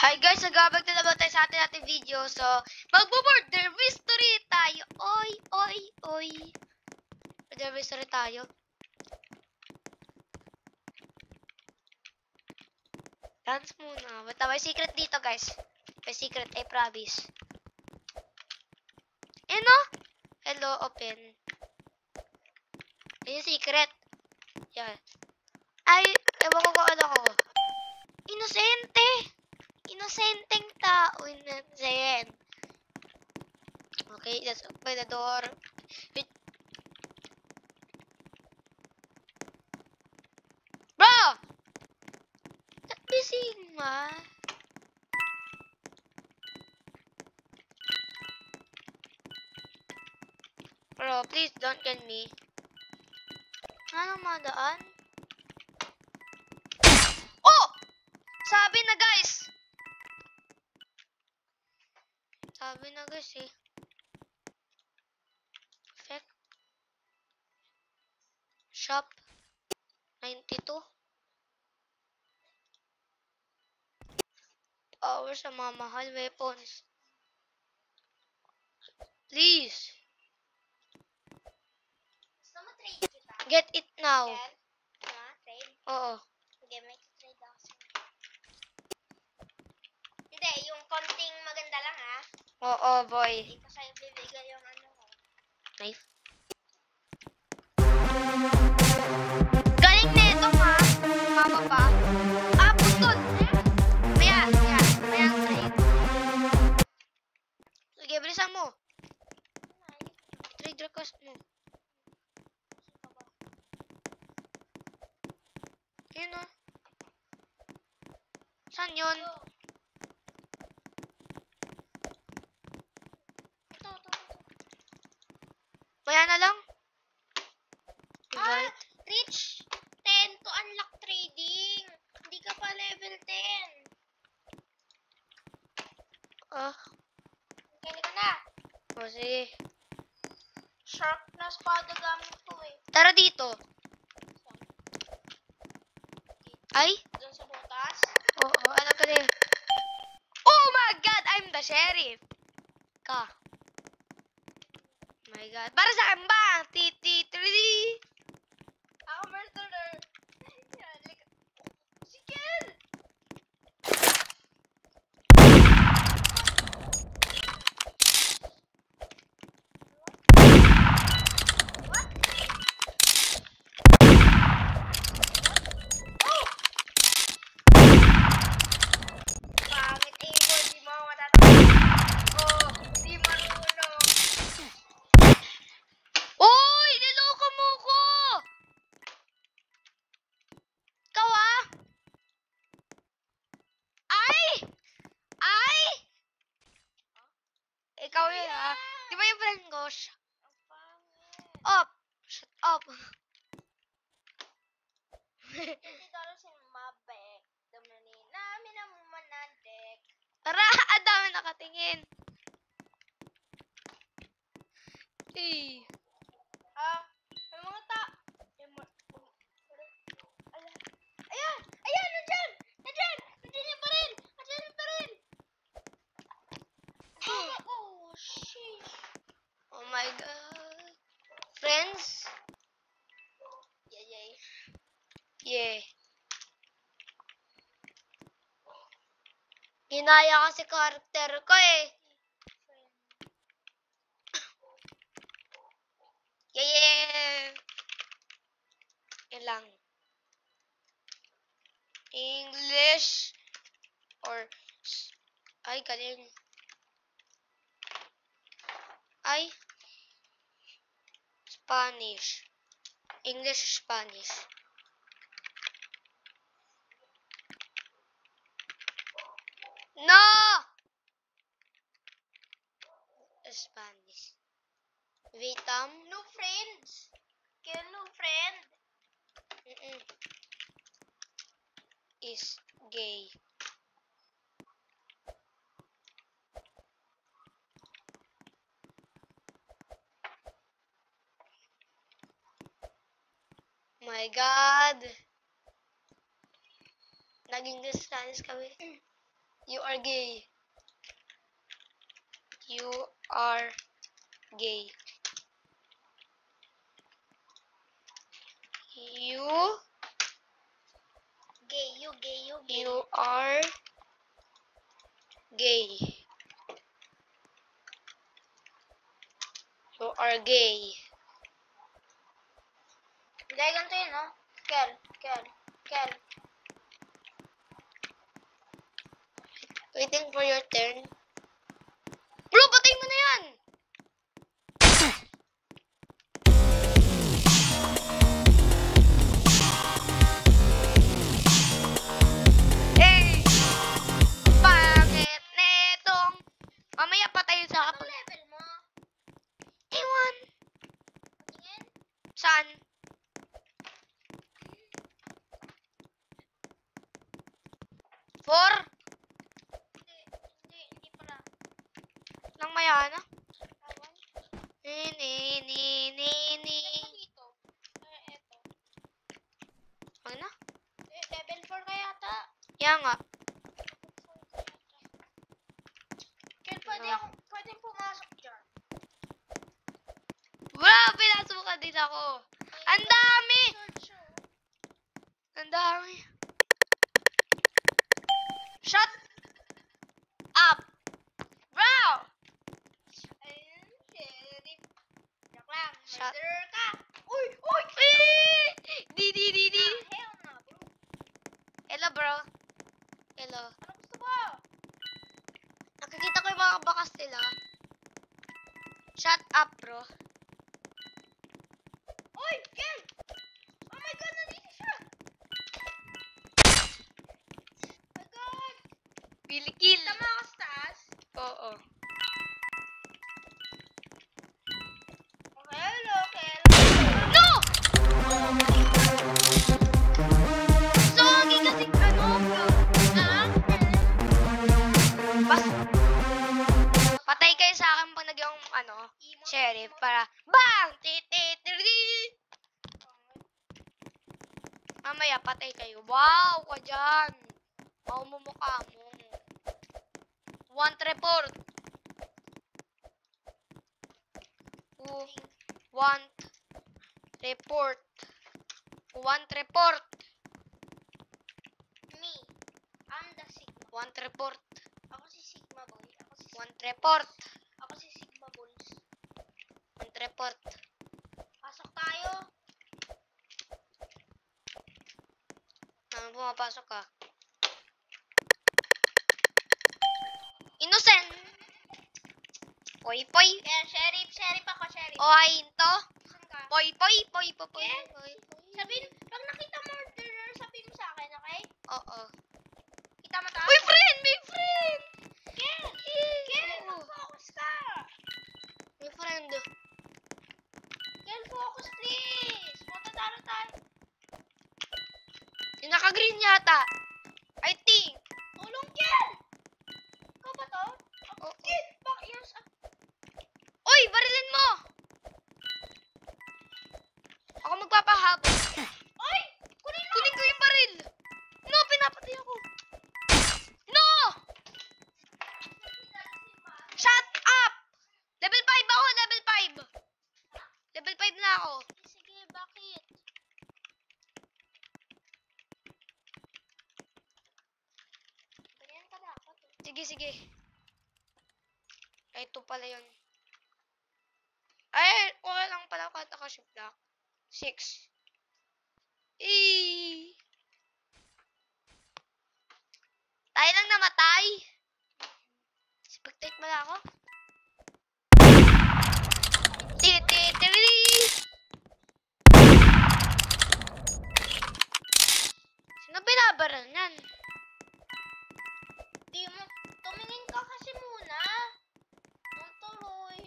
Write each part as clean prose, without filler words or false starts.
Hi guys, nagabag na naman tayo sa ating video. So, magbo-murder mystery tayo. Oy. Murder mystery tayo. Dance muna. Basta may secret dito guys. May secret, I promise. No? Hello, open. Ayun secret. Yan. Ay, ewan ko kung ano ko. Inosenteng tao. Innocent. Okay, let's open the door. Wait. Bro! Bising ma. Bro, please don't kill me. Ano madaan? Oh! Sabi na guys eh. Effect. Shop. 92. Power sa mga mahal weapons. Please. Gusto mo trade kita? Get it now. Trade? Oo. Sige, may trade ako sa'yo. Hindi, yung konting maganda lang ha. Oo, boy. Hindi ko sa'yo bibigay yung ano ko. Knife. Galing na ito ha. Mama pa. Ah, putol. Maya ang trade. Sige, bilisan mo. Trade request mo. Yun o. Saan yun? Ito. Maya na lang. Ah, reach 10 to unlock trading. Hindi ka pa level 10. Kaya ka na. O, sige. Sharp na espada gamit ko eh. Tara dito. Ay? Doon sa butas. Oo, ano ka din? Oh my God! I'm the sheriff! Ka. My God. Para sa akin ba? Titi-tridi! Ako murderer. Sige! Pangit ego, di mo matatakot. Oh, di marunong. Uy! Niloko mo ko! Ikaw ah! Ay! Ikaw yun ah. Di ba yung friend ko? Ang pangit. Up! Shut up! Kasi talo si Mabek. Damanin namin ang manandek. Tara! Ang dami nakatingin! Hey! Ha? May mga Ayan! Ayan! Nandyan! Nandyan! Nandyan pa rin! Nandyan pa rin! Oh, sheesh. Oh my God! Friends? Yay. Yeah. Ginaya kasi karakter ko eh. Yeah! Yan lang. English or ay galing. Ay Spanish. English, Spanish. No! Spanish. Vitam. New friends. Kill new friend. Is gay. My God. Naging distance kami. You are gay. You are gay. You Gay, you gay, you gay. you are gay. You are gay. Hindi, ganito yun, no? Kel. Waiting for your turn. Bro, patay mo na yan! Hey! Bakit netong? Mamaya patayin sa Ano kapag... level mo? Ewan! Tingin? Saan? Four? Hindi pala. Lang mayana? Awan. Ni. Ito dito. Eto. Ano? Level 4 kaya ata. Yan nga. Kel, pwedeng pumasok dyan. Bro, pinasukan din ako. Ang dami! Ang dami. Shut up! Bro! Ayun, sheriff. Joke lang, Shut- murderer ka. Uy! Di. Hell na, bro. Hello, bro. Hello. Ano gusto mo? Nakikita ko yung mga bakas nila. Shut up, bro. Uy, Kel! Oh my God, nandito siya! Oh my God! Kill. Tama ka sa taas? Oo. Okay, hello, Kel. No! Sorry kasi Bas. Patay kayo sa akin pag naging sheriff para bang! Mamaya patay kayo. Wow, ka dyan. Mukha mo. Want report. Want report. Want report. Me. I'm the Sigma. Want report. Ako si Sigma boy. Want report. Ako si Sigma Bulls. Want report. Pasok tayo. Pumapasok ka. Innocent. Poy. Kaya sheriff ako, sheriff. O hinto. Saan ka? Poy. Yes. Sabihin, pag nakita murderer, sabihin mo sa akin, okay? Oo. Kita mo tayo? Uy, friend! May friend! Kel! Oo. Mag-focus ka! May friend. Kel, focus please! Matatalo tayo. Yung naka-green yata. I think. Tulong, Kel! Ikaw ba to? Oo. Kel, bakit yung Uy, barilin mo! Ako magpapahabol. Oy! Kunin mo! Kunin ko yung baril. No, pinapatay ako. No! Shut up! Level 5 ako, level 5. Level 5 na ako. Sige, bakit? Ganyan ka dapat. Sige. Ay, ito pala yun. Ay, okay lang pala kahit naka-shift lock. 6. Tayo lang namatay. Spectate mo na ako. Tiri. Sino binabaral niyan? Di mo, tumingin ka kasi muna. Ang tuloy.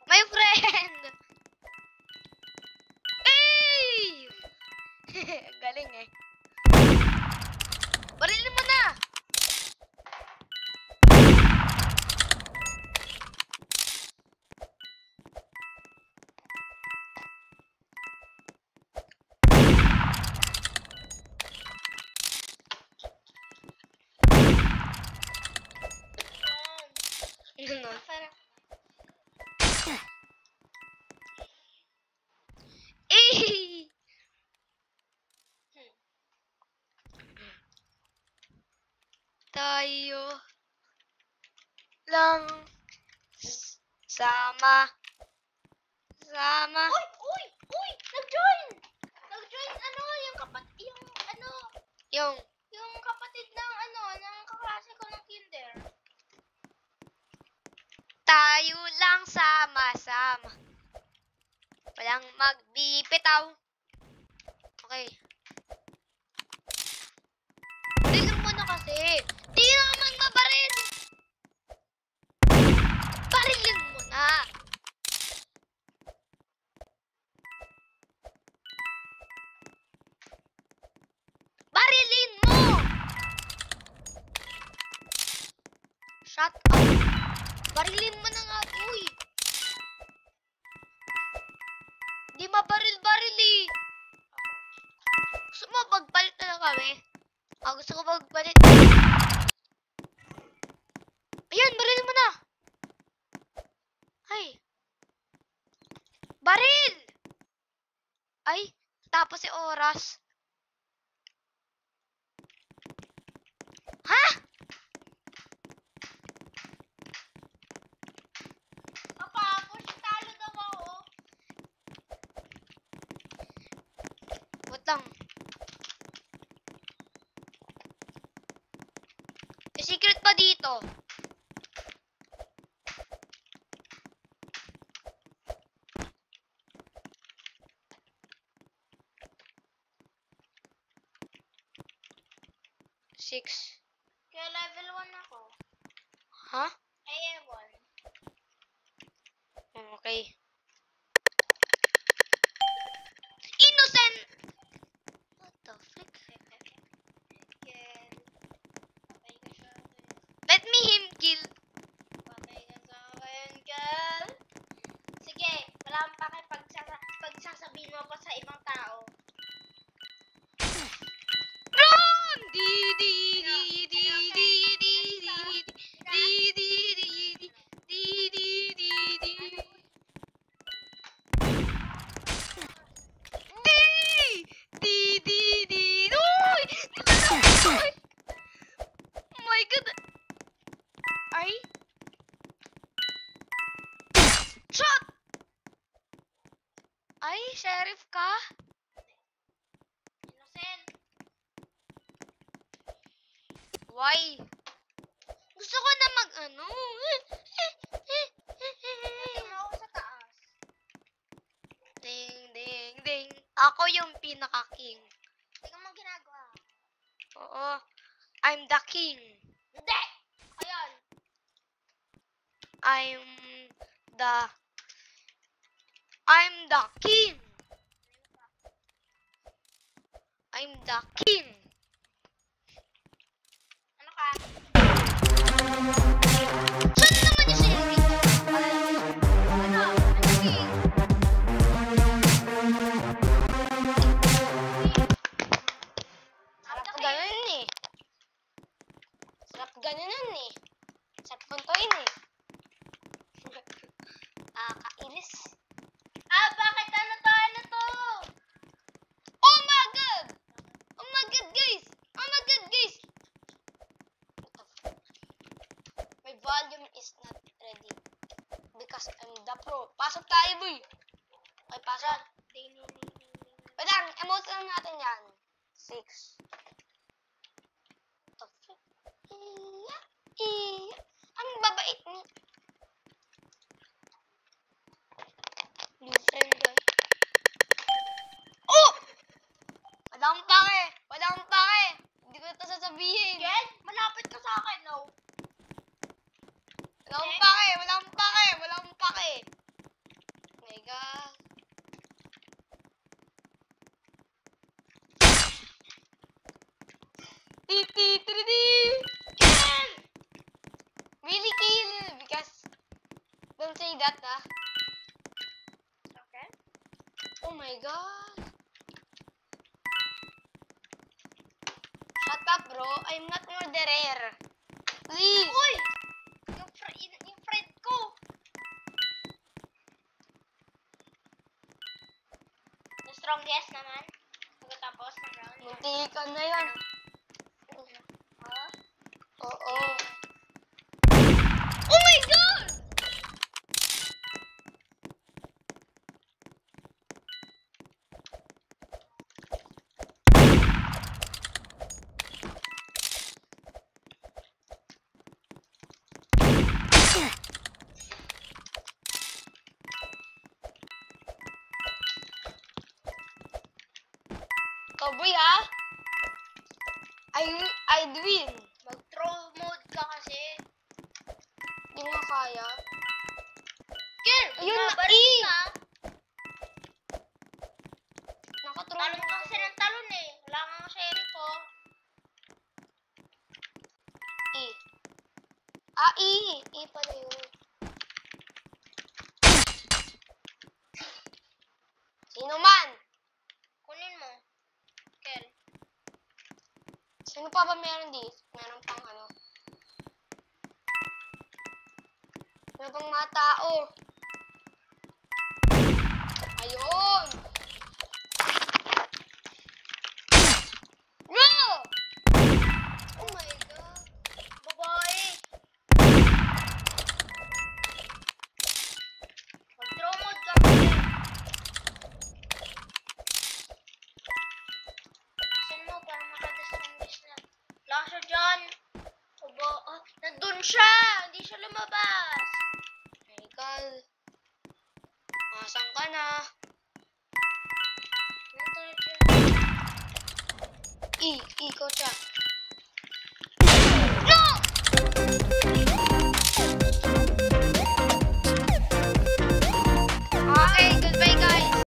My friend! Hey! Ganun. Parang, Eh! hmm. Tayo lang sama. Sama. Uy! Uy! Uy! Nag-join! Nag-join ano, Yung yung kapatid ng ng kaklase ko ng kinder. tayo lang sama-sama. Walang magbibitaw. Okay. Barilin mo na kasi. Di naman mabaril. Barilin mo na. Barilin mo. Shut up. Barilin mo na nga, uy. Di mabaril-baril eh. Gusto mo magpalit na lang kami? Gusto ko magpalit. Ayan, barilin mo na. Ay. Baril! Ay, tapos si oras. Ha? Kapapos, talo daw ako. Wait lang. May secret pa dito. Six. Kaya level 1 ako. Ha? Ay, ewan. Okay. Innocent! What the frick? Kel. Patay ka sa akin. Let me him kill. Patay ka sa akin, Kel. Sige, wala akong pake pagsasabihin mo pa sa ibang tao. Run! Di di di di di di di di di di di di di di. Di di di. Uy! Uy! Oh my god. Ay. Shot! Ay, sheriff ka? Innocent. Why? Gusto ko na mag-ano. Tingnan mo ako sa taas. Ding, ding, ding. Ako yung pinaka-king. Tingnan mo ang ginagawa. Oo. I'm the king. Hindi! Ayan. I'm the king. I'm the king. Ano ka? Saan naman yung sheriff? Ano? Ano king? Sarap ganun eh. Sarap ganunan eh. Sarap puntuin eh. Kainis. Bakit? Ano to? Ano to? Oh my god! Oh my god, guys! Oh my god, guys! My volume is not ready. Because I'm the pro. Pasok tayo, boy! Okay, pasok. Ding, ding, ding, ding, ding. Wait lang, emote lang natin yan. 6. What the frick? Iya, iya. Ang babait ni... New friend, guy. Oh! Walang pake! Walang pake! Hindi ko ito sasabihin. Ken, malapit ka sa akin, no? Walang pake! Walang pake! Walang pake! Oh my god. Ken! Really kill because don't say that Okay. Oh my god. Shut up bro. I'm not murderer. Please. Uy! Yung friend strongest naman. Pagkatapos ng round. Muntikan na yan. Oh? Oo. Oh my God! Kobre ha? I'd win. Mag-throw mode ka kasi. Di mo kaya. Kel, Ayun na, bumabalik eh. ka. Nakatrolling Talon ka kasi ng talon eh. Wala kang sheriff oh. E. Ah, E. E pala yun. Sino man? Kunin mo. Kel. Sino pa ba meron di? Meron pang ano? Meron pang mga tao. Ayun! No! Oh my God. Babae. Mag-throw mode ka kasi. Saan mo para makadistinguish na? Wala siya dyan. Obo. Oh, nandun siya. Hindi siya lumabas. Michael. Asan ka na? Nandun siya. E, ko siya.